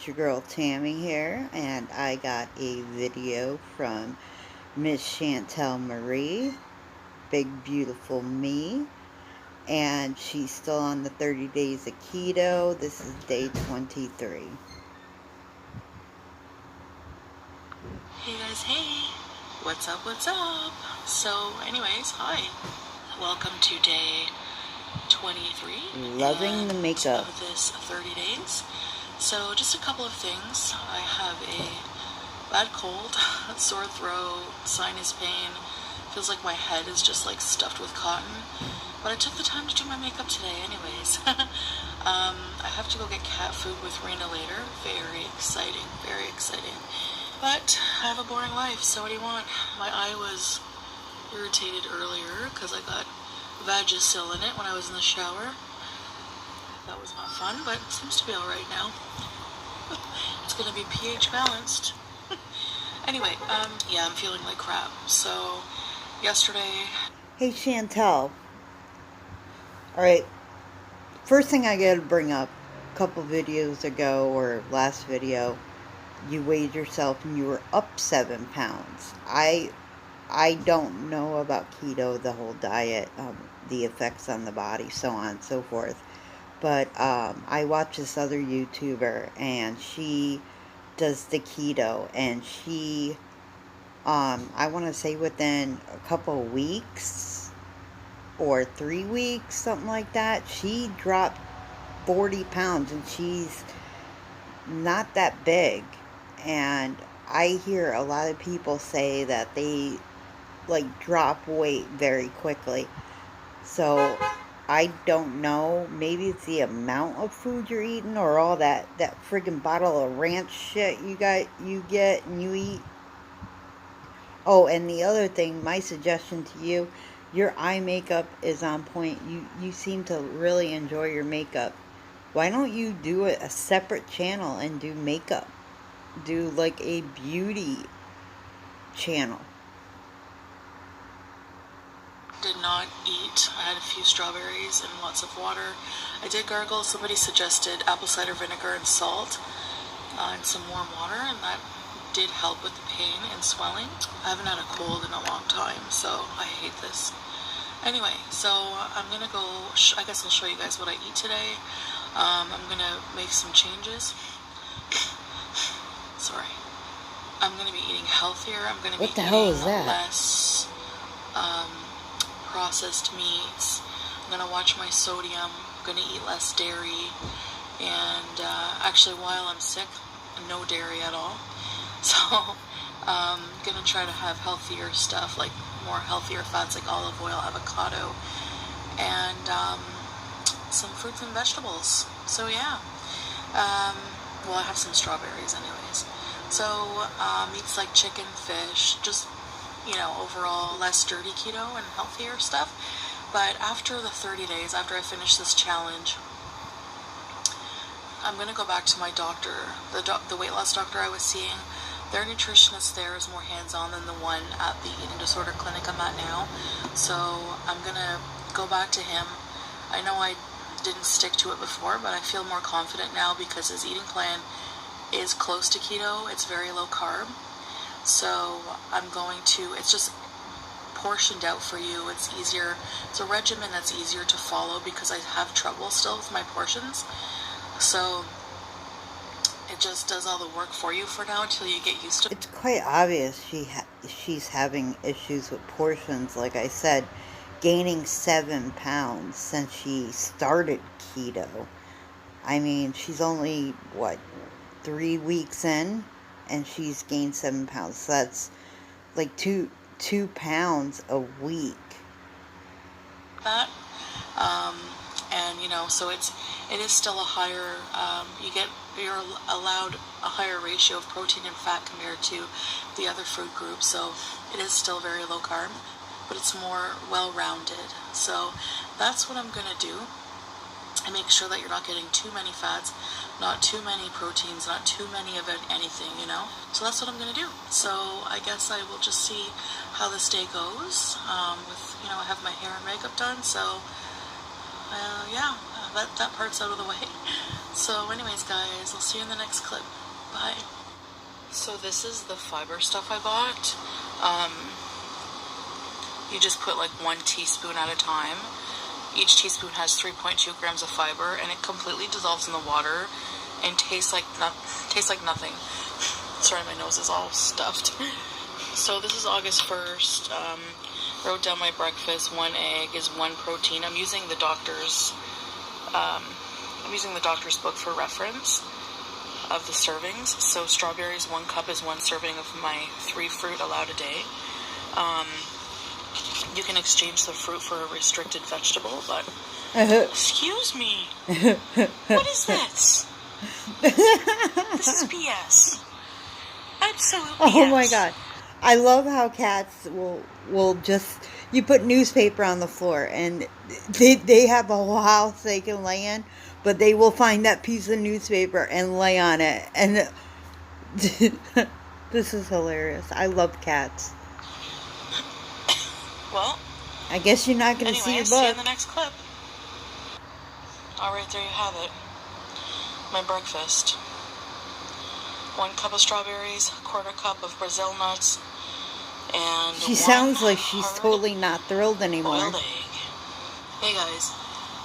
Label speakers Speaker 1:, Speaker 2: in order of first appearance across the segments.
Speaker 1: it's your girl Tammy here, and I got a video from Miss Chantal Marie, Big Beautiful Me, and she's still on the 30 days of keto. This is day 23.
Speaker 2: Hey guys, hey! What's up, what's up? So, anyways, hi. Welcome to day 23
Speaker 1: Loving the makeup
Speaker 2: of this 30 days. So, just a couple of things. I have a bad cold, sore throat, sinus pain. Feels like my head is just like stuffed with cotton. But I took the time to do my makeup today anyways. I have to go get cat food with Rena later. Very exciting, very exciting. But I have a boring life, so what do you want? My eye was irritated earlier because I got Vagisil in it when I was in the shower. That was not fun, but it seems to be alright now. It's gonna be pH balanced. Anyway, yeah, I'm feeling like crap. So, yesterday...
Speaker 1: Hey Chantal. Alright, first thing I gotta bring up, a couple videos ago, or last video, you weighed yourself and you were up 7 pounds. I don't know about keto, the whole diet, the effects on the body, so on and so forth. But I watch this other YouTuber, and she does the keto, and she, I want to say within a couple of weeks, or 3 weeks, something like that, she dropped 40 pounds, and she's not that big. And I hear a lot of people say that they like drop weight very quickly. So I don't know, maybe it's the amount of food you're eating, or all that friggin' bottle of ranch shit you get and you eat. Oh, and the other thing, my suggestion to you, your eye makeup is on point. You seem to really enjoy your makeup. Why don't you do a separate channel and do makeup? Do like a beauty channel.
Speaker 2: Did not eat. I had a few strawberries and lots of water. I did gargle. Somebody suggested apple cider vinegar and salt and some warm water, and that did help with the pain and swelling. I haven't had a cold in a long time, so I hate this. Anyway, so I'm gonna go, I guess I'll show you guys what I eat today. I'm gonna make some changes. Sorry. I'm gonna be eating healthier. I'm gonna be eating less processed meats. I'm gonna watch my sodium. I'm gonna eat less dairy, and actually, while I'm sick, no dairy at all. So I'm gonna try to have healthier stuff, like more healthier fats, like olive oil, avocado, and some fruits and vegetables. So yeah, well, I have some strawberries anyways. So meats like chicken, fish, just, you know, overall less dirty keto and healthier stuff. But after the 30 days, after I finish this challenge, I'm going to go back to my doctor, the weight loss doctor I was seeing. Their nutritionist there is more hands-on than the one at the eating disorder clinic I'm at now. So I'm going to go back to him. I know I didn't stick to it before, but I feel more confident now because his eating plan is close to keto. It's very low carb. So I'm going to, it's just portioned out for you. It's easier. It's a regimen that's easier to follow because I have trouble still with my portions. So it just does all the work for you for now until you get used to it.
Speaker 1: It's quite obvious she's having issues with portions. Like I said, gaining 7 pounds since she started keto. I mean, she's only, what, 3 weeks in, and she's gained 7 pounds. So that's like 2 pounds a week.
Speaker 2: That, and you know, so it is still a higher, you're allowed a higher ratio of protein and fat compared to the other food groups. So it is still very low carb, but it's more well-rounded. So that's what I'm gonna do. And make sure that you're not getting too many fats, not too many proteins, not too many of anything, you know? So that's what I'm going to do. So I guess I will just see how this day goes. You know, I have my hair and makeup done, so yeah, that part's out of the way. So anyways, guys, I'll see you in the next clip. Bye. So this is the fiber stuff I bought. You just put like 1 teaspoon at a time. Each teaspoon has 3.2 grams of fiber, and it completely dissolves in the water and tastes like nothing. Sorry, my nose is all stuffed. So this is August 1st. Wrote down my breakfast. 1 egg is 1 protein. I'm using the doctor's book for reference of the servings. So strawberries, 1 cup is 1 serving of my 3 fruit allowed a day. You can exchange the fruit for a restricted vegetable, but excuse me, what is this? This is BS. Absolute BS.
Speaker 1: Oh my god. I love how cats will just, you put newspaper on the floor and they have a whole house they can lay in, but they will find that piece of newspaper and lay on it. And this is hilarious. I love cats.
Speaker 2: Well,
Speaker 1: I guess you're not going to see your
Speaker 2: see you in
Speaker 1: book.
Speaker 2: the next clip. Alright, there you have it. My breakfast. 1 cup of strawberries, 1/4 cup of Brazil nuts, and
Speaker 1: She sounds like she's totally not thrilled anymore.
Speaker 2: boiled egg. Hey guys,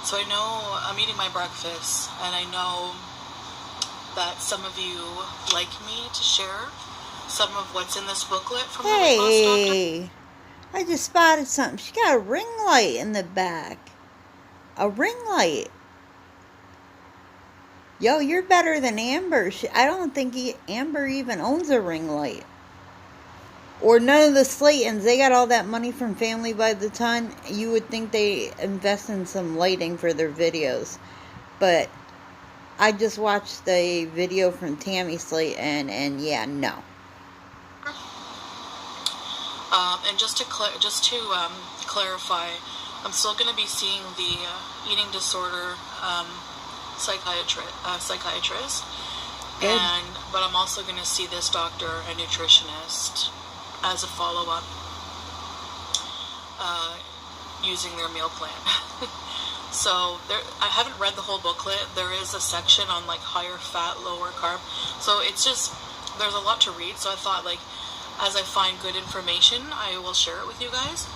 Speaker 2: so I know I'm eating my breakfast, and I know that some of you like me to share some of what's in this booklet from the weight loss doctor.
Speaker 1: Hey, I just spotted something. She got a ring light in the back. A ring light. Yo, you're better than Amber. I don't think Amber even owns a ring light. Or none of the Slaytons. They got all that money from Family by the Ton. You would think they invest in some lighting for their videos. But I just watched the video from Tammy Slayton, and yeah, no.
Speaker 2: And just to clarify, I'm still going to be seeing the eating disorder psychiatrist,
Speaker 1: Good.
Speaker 2: but I'm also going to see this doctor, a nutritionist, as a follow-up, using their meal plan. So I haven't read the whole booklet. There is a section on like higher fat, lower carb. So it's just, there's a lot to read. So I thought, like, as I find good information, I will share it with you guys.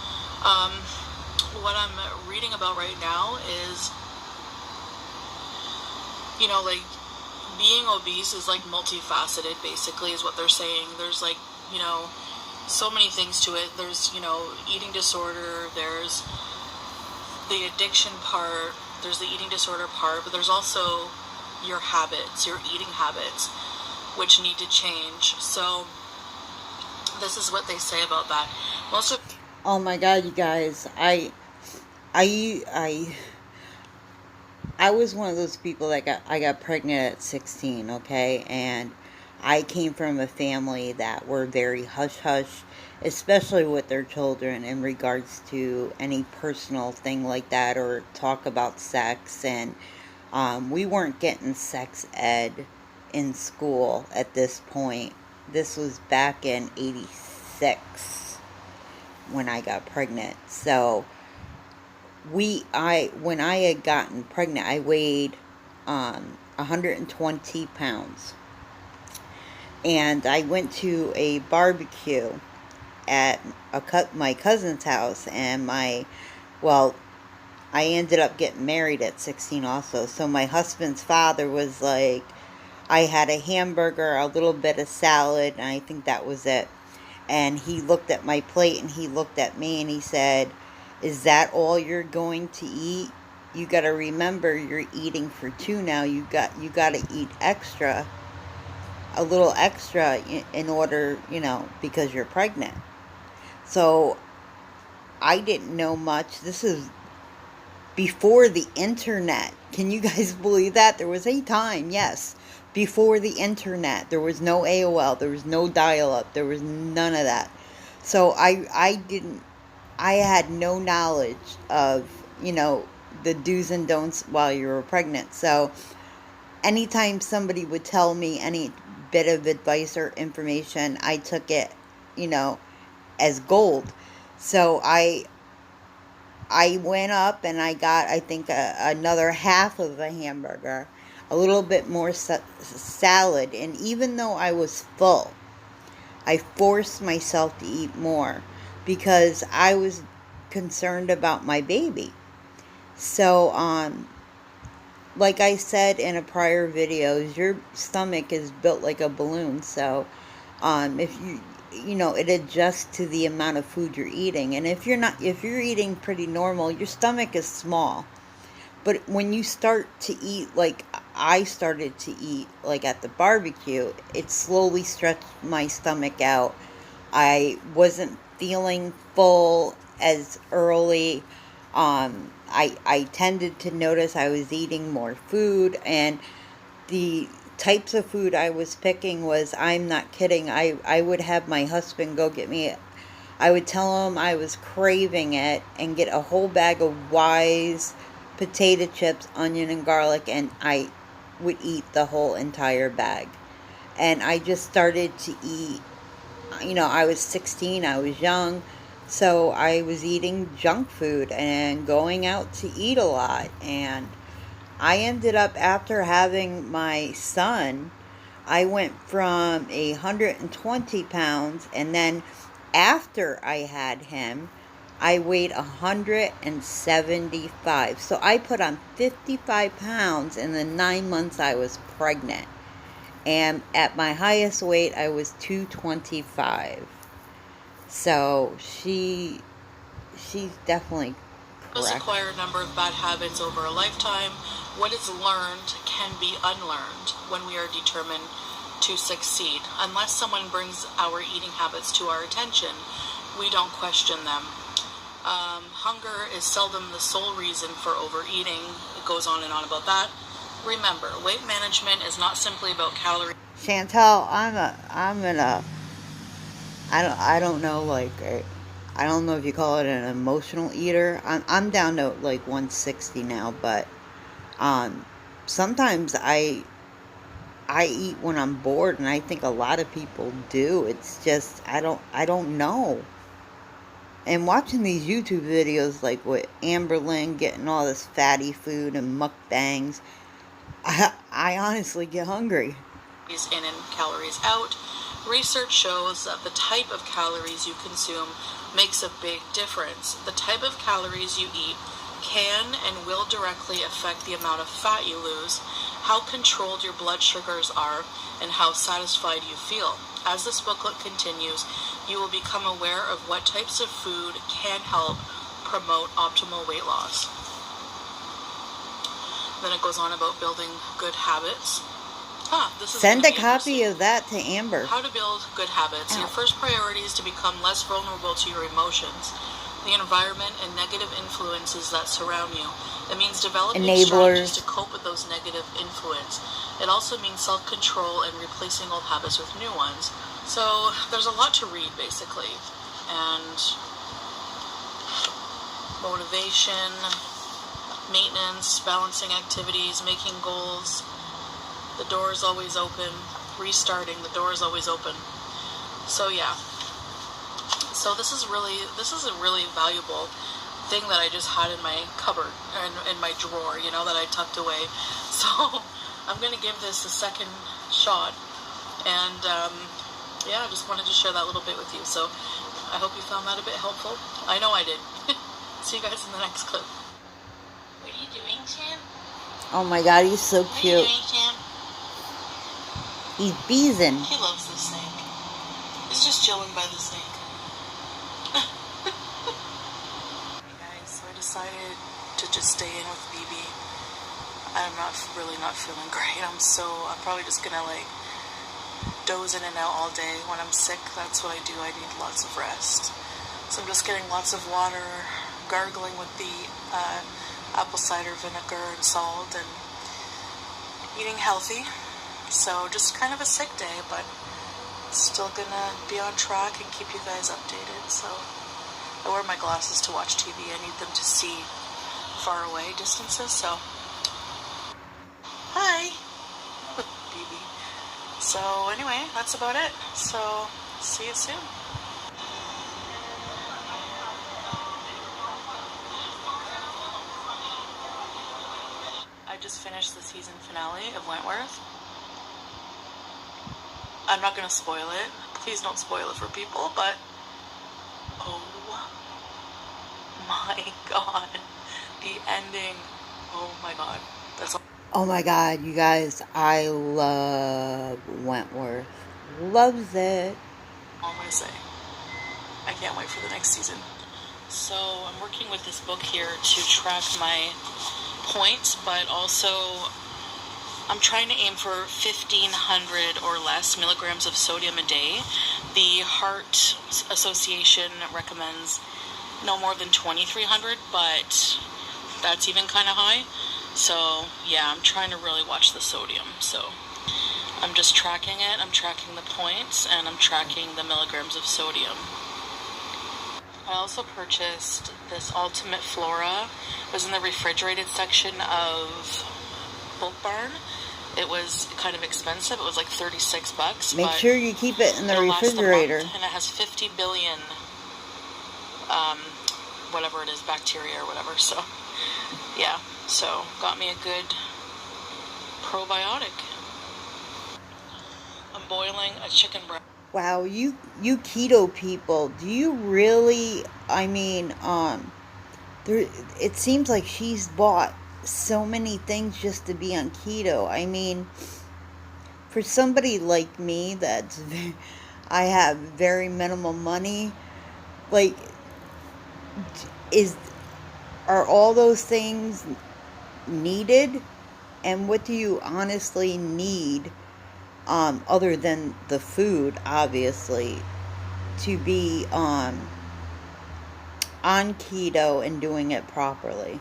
Speaker 2: What I'm reading about right now is, you know, like, being obese is like multifaceted, basically, is what they're saying. There's like, you know, so many things to it. There's, you know, eating disorder, there's the addiction part, there's the eating disorder part, but there's also your habits, your eating habits, which need to change. So this is what they say about that.
Speaker 1: Oh my god, you guys, I was one of those people that got pregnant at 16, okay? And I came from a family that were very hush-hush, especially with their children in regards to any personal thing like that or talk about sex. And we weren't getting sex ed in school at this point. This was back in 86 when I got pregnant. So when I had gotten pregnant, I weighed 120 pounds. And I went to a barbecue at my cousin's house, and I ended up getting married at 16 also. So my husband's father was like, I had a hamburger, a little bit of salad, and I think that was it. And he looked at my plate and he looked at me and he said, "Is that all you're going to eat? You got to remember you're eating for 2 now. You got to eat extra, a little extra in order, you know, because you're pregnant." So I didn't know much. This is before the internet. Can you guys believe that? There was a time, yes, before the internet. There was no AOL. There was no dial-up. There was none of that. So I had no knowledge of, you know, the do's and don'ts while you were pregnant. So anytime somebody would tell me any bit of advice or information, I took it, you know, as gold. So I went up and I got, I think, another half of a hamburger, a little bit more salad. And even though I was full, I forced myself to eat more because I was concerned about my baby. So, like I said in a prior videos, your stomach is built like a balloon. So, if it adjusts to the amount of food you're eating. And if you're eating pretty normal, your stomach is small. But when you start to eat like I started to eat, like at the barbecue, it slowly stretched my stomach out. I wasn't feeling full as early. I tended to notice I was eating more food, and the types of food I was picking was, I'm not kidding, I would have my husband go get me, I would tell him I was craving it and get a whole bag of Wise potato chips, onion, and garlic, and I would eat the whole entire bag. And I just started to eat, I was 16, I was young, so I was eating junk food and going out to eat a lot. And I ended up, after having my son, I went from 120 pounds, and then after I had him, I weighed 175. So I put on 55 pounds in the 9 months I was pregnant. And at my highest weight, I was 225. So she's definitely
Speaker 2: Us
Speaker 1: correct.
Speaker 2: acquire a number of bad habits over a lifetime. What is learned can be unlearned when we are determined to succeed. Unless someone brings our eating habits to our attention, we don't question them. Hunger is seldom the sole reason for overeating. It goes on and on about that. Remember, weight management is not simply about calories.
Speaker 1: Chantal, I don't know, like, I don't know if you call it an emotional eater. I'm down to like 160 now, but um, sometimes I eat when I'm bored, and I think a lot of people do. It's just I don't know. And watching these YouTube videos, like with Amberlynn getting all this fatty food and mukbangs, I honestly get hungry.
Speaker 2: In and calories out. Research shows that the type of calories you consume makes a big difference. The type of calories you eat can and will directly affect the amount of fat you lose, how controlled your blood sugars are, and how satisfied you feel. As this booklet continues, you will become aware of what types of food can help promote optimal weight loss. Then it goes on about building good habits. This is
Speaker 1: Send a
Speaker 2: gonna be
Speaker 1: copy
Speaker 2: interesting.
Speaker 1: of that to Amber.
Speaker 2: How to build good habits.
Speaker 1: Ow.
Speaker 2: Your first priority is to become less vulnerable to your emotions, the environment, and negative influences that surround you. It means developing strategies to cope with those negative influences. It also means self-control and replacing old habits with new ones. So there's a lot to read, basically. And motivation, maintenance, balancing activities, making goals. The door is always open. Restarting, the door is always open. So yeah. So this is a really valuable thing that I just had in my cupboard and in my drawer, that I tucked away. So I'm gonna give this a second shot, and I just wanted to share that little bit with you. So I hope you found that a bit helpful. I know I did. See you guys in the next clip. What are you doing, Sam?
Speaker 1: Oh my God, he's so
Speaker 2: What
Speaker 1: cute.
Speaker 2: are you doing, Sam?
Speaker 1: He's beezing.
Speaker 2: He loves the snake. He's just chilling by the snake. Hey guys, so I decided to just stay in with BB. I'm really not feeling great. I'm probably just gonna doze in and out all day. When I'm sick, that's what I do. I need lots of rest. So I'm just getting lots of water, gargling with the apple cider vinegar and salt, and eating healthy. So just kind of a sick day, but still gonna be on track and keep you guys updated. So I wear my glasses to watch TV. I need them to see far away distances. So hi, BB. So anyway, that's about it. So see you soon. I just finished the season finale of Wentworth. I'm not going to spoil it. Please don't spoil it for people, but oh my god. The ending. Oh my god. That's all.
Speaker 1: Oh my god, you guys, I love Wentworth. Loves it.
Speaker 2: I'm going to say. I can't wait for the next season. So I'm working with this book here to track my points, but also I'm trying to aim for 1,500 or less milligrams of sodium a day. The Heart Association recommends no more than 2,300, but that's even kind of high. So yeah, I'm trying to really watch the sodium. So I'm just tracking it. I'm tracking the points, and I'm tracking the milligrams of sodium. I also purchased this Ultimate Flora. It was in the refrigerated section of Bulk Barn. It was kind of expensive. It was like $36.
Speaker 1: Make sure you keep it in the refrigerator.
Speaker 2: And it has 50 billion, whatever it is, bacteria or whatever. So, yeah. So, got me a good probiotic. I'm boiling a chicken breast.
Speaker 1: Wow, you keto people, do you really, I mean, there, it seems like she's bought so many things just to be on keto. I mean, for somebody like me I have very minimal money, like, are all those things needed? And what do you honestly need, other than the food, obviously, to be on keto and doing it properly?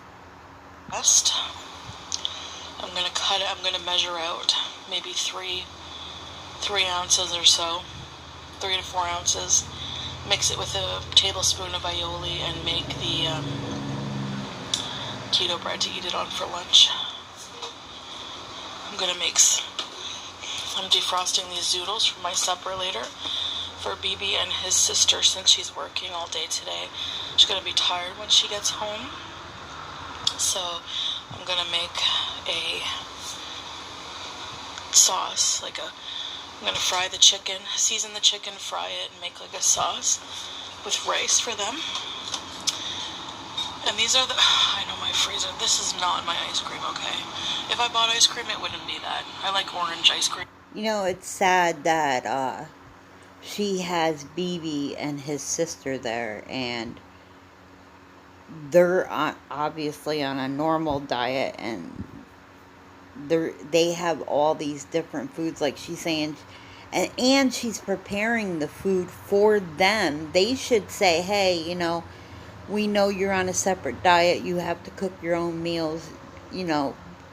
Speaker 2: Rest. I'm gonna cut it. I'm gonna measure out maybe 3 ounces or so, 3 to 4 ounces. Mix it with a tablespoon of aioli and make the keto bread to eat it on for lunch. I'm defrosting these zoodles for my supper later for BB and his sister, since she's working all day today. She's going to be tired when she gets home. So I'm going to make a sauce, I'm going to fry the chicken, season the chicken, fry it, and make like a sauce with rice for them. And these are I know my freezer, this is not my ice cream, okay? If I bought ice cream, it wouldn't be that. I like orange ice cream.
Speaker 1: You know, it's sad that she has BB and his sister there, and they're obviously on a normal diet, and they have all these different foods, like she's saying, and she's preparing the food for them. They should say, hey, we know you're on a separate diet, you have to cook your own meals,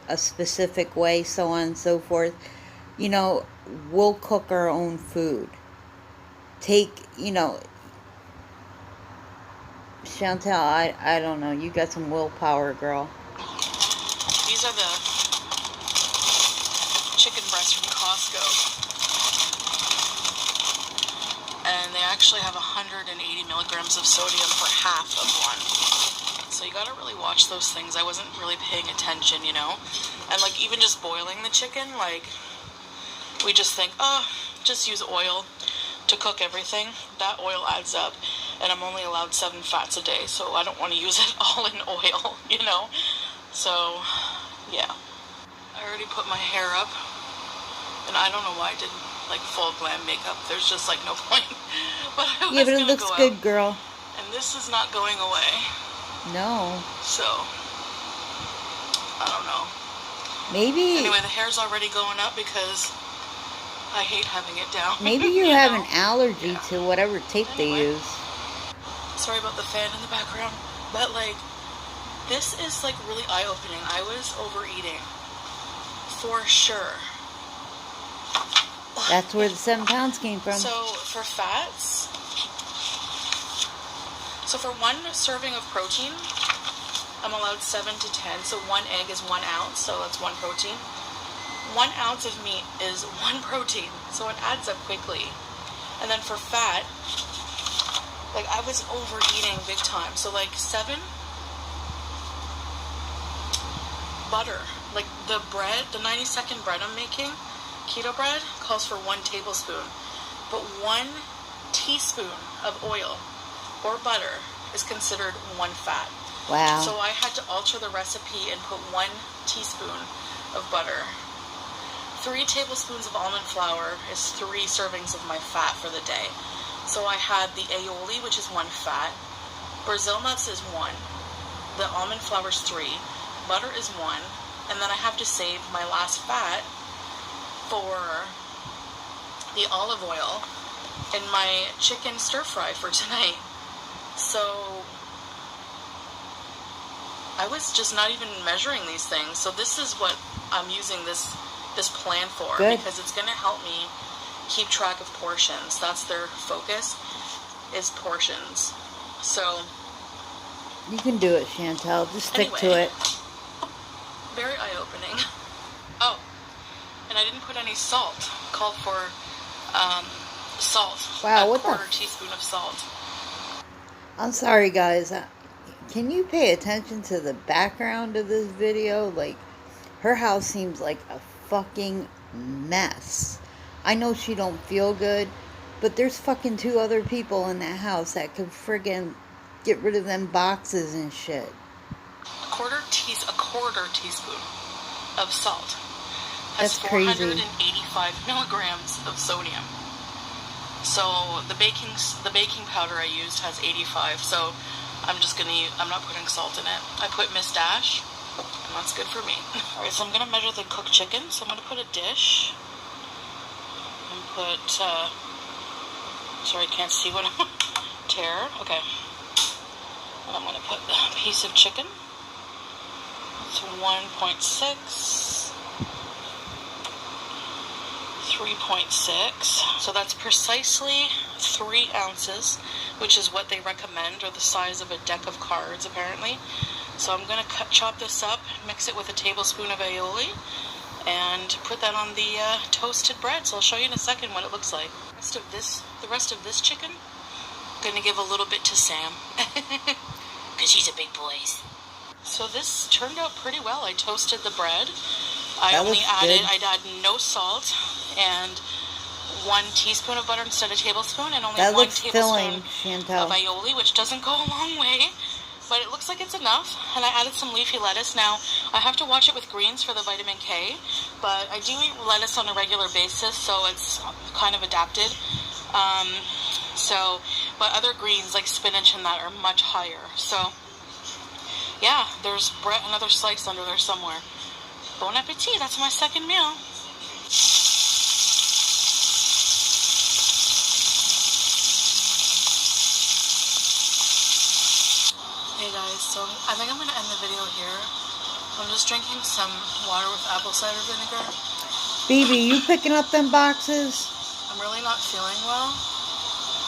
Speaker 1: a specific way, so on and so forth. We'll cook our own food. Chantal, I don't know, you got some willpower, girl.
Speaker 2: These are the chicken breasts from Costco. And they actually have 180 milligrams of sodium for half of one. So you gotta really watch those things. I wasn't really paying attention, And even just boiling the chicken, we just think, just use oil to cook everything. That oil adds up, and I'm only allowed 7 fats a day, so I don't want to use it all in oil, So, yeah. I already put my hair up, and I don't know why I did full glam makeup. There's just no point. But I was
Speaker 1: yeah, but it looks good, girl.
Speaker 2: And this is not going away.
Speaker 1: No.
Speaker 2: So, I don't know.
Speaker 1: Maybe.
Speaker 2: Anyway, the hair's already going up because I hate having it down.
Speaker 1: Maybe you have an allergy to whatever tape they use.
Speaker 2: Sorry about the fan in the background, but this is really eye-opening. I was overeating for sure.
Speaker 1: That's where the 7 pounds came from.
Speaker 2: So for fats, for 1 serving of protein, I'm allowed 7 to 10. So 1 egg is 1 ounce, so that's 1 protein. 1 ounce of meat is 1 protein, so it adds up quickly. And then for fat, I was overeating big time. So 7 butter. Like the bread, the 90-second bread I'm making, keto bread, calls for 1 tablespoon. But 1 teaspoon of oil or butter is considered 1 fat.
Speaker 1: Wow.
Speaker 2: So I had to alter the recipe and put 1 teaspoon of butter. 3 tablespoons of almond flour is 3 servings of my fat for the day. So I had the aioli, which is 1 fat. Brazil nuts is 1. The almond flour is 3. Butter is 1. And then I have to save my last fat for the olive oil in my chicken stir fry for tonight. So I was just not even measuring these things. So this is what I'm using this plan for.
Speaker 1: Good.
Speaker 2: Because it's going to help me keep track of portions. That's their focus, is portions. So
Speaker 1: You can do it, Chantal. Just stick to
Speaker 2: anyway,
Speaker 1: it.
Speaker 2: very eye-opening. Oh, and I didn't put any salt. Called for salt.
Speaker 1: Wow,
Speaker 2: a
Speaker 1: what the
Speaker 2: 1/4 teaspoon of salt.
Speaker 1: I'm sorry, guys. Can you pay attention to the background of this video? Like, her house seems like a fucking mess. I know she don't feel good, but there's fucking 2 other people in that house that could friggin' get rid of them boxes and shit.
Speaker 2: A quarter teaspoon of salt has
Speaker 1: That's crazy.
Speaker 2: 485 milligrams of sodium. So the baking powder I used has 85. So I'm not putting salt in it. I put Miss Dash, and that's good for me. All right, so I'm gonna measure the cooked chicken. So I'm gonna put a dish and put. Sorry, I can't see what I'm. Tear. Okay. And I'm gonna put a piece of chicken. It's 1.6. 3.6. So that's precisely 3 ounces, which is what they recommend, or the size of a deck of cards, apparently. So I'm going to chop this up, mix it with a tablespoon of aioli, and put that on the toasted bread. So I'll show you in a second what it looks like. The rest of this chicken, I'm going to give a little bit to Sam, because she's a big boy. So this turned out pretty well. I toasted the bread. I added no salt and 1 teaspoon of butter instead of tablespoon, and only 1 tablespoon of aioli, which doesn't go a long way, but it looks like it's enough. And I added some leafy lettuce. Now, I have to watch it with greens for the vitamin K, but I do eat lettuce on a regular basis, so it's kind of adapted. But other greens like spinach and that are much higher. So, yeah, there's another slice under there somewhere. Bon appetit, that's my second meal. Hey guys, so I think I'm going to end the video here. I'm just drinking some water with apple cider vinegar.
Speaker 1: Baby, you picking up them boxes?
Speaker 2: I'm really not feeling well.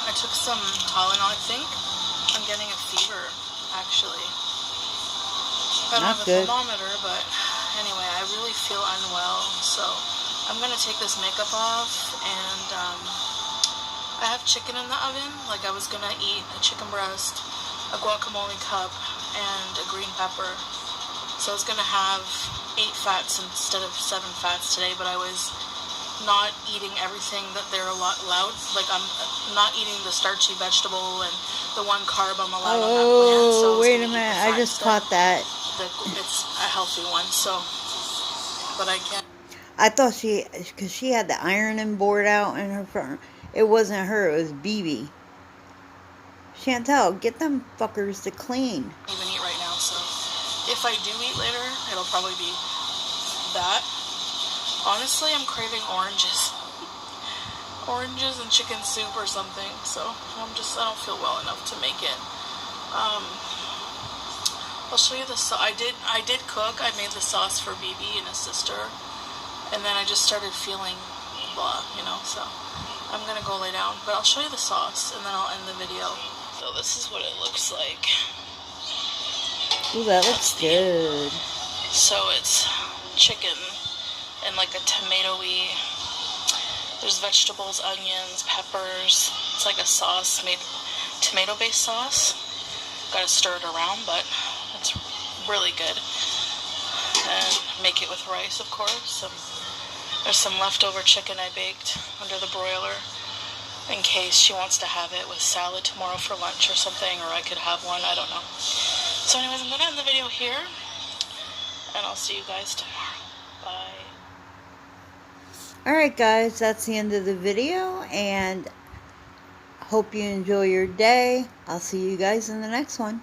Speaker 2: I took some Tylenol, I think. I'm getting a fever, actually. I don't have a thermometer, but anyway, I really feel unwell, so I'm going to take this makeup off, and I have chicken in the oven. Like, I was going to eat a chicken breast, a guacamole cup, and a green pepper. So I was going to have 8 fats instead of 7 fats today, but I was not eating everything that they're allowed. Like, I'm not eating the starchy vegetable and the 1 carb I'm allowed on that plan. So
Speaker 1: wait a minute, I just caught that.
Speaker 2: It's a healthy one, so, but I can't.
Speaker 1: I thought because she had the ironing board out in her front. It wasn't her, it was BB. Chantal, get them fuckers to clean.
Speaker 2: I don't even eat right now, so if I do eat later, it'll probably be that. Honestly, I'm craving oranges. Oranges and chicken soup or something, so I don't feel well enough to make it. I'll show you the sauce. I did cook. I made the sauce for BB and his sister, and then I just started feeling blah, so I'm gonna go lay down, but I'll show you the sauce, and then I'll end the video. So this is what it looks like.
Speaker 1: Ooh, that looks good.
Speaker 2: So it's chicken and like a tomato-y. There's vegetables, onions, peppers. It's like a sauce made, tomato-based sauce. Gotta stir it around, but it's really good. and make it with rice, of course. There's some leftover chicken I baked under the broiler in case she wants to have it with salad tomorrow for lunch or something, or I could have one, I don't know. So anyways, I'm going to end the video here, and I'll see you guys tomorrow. Bye.
Speaker 1: Alright guys, that's the end of the video, and hope you enjoy your day. I'll see you guys in the next one.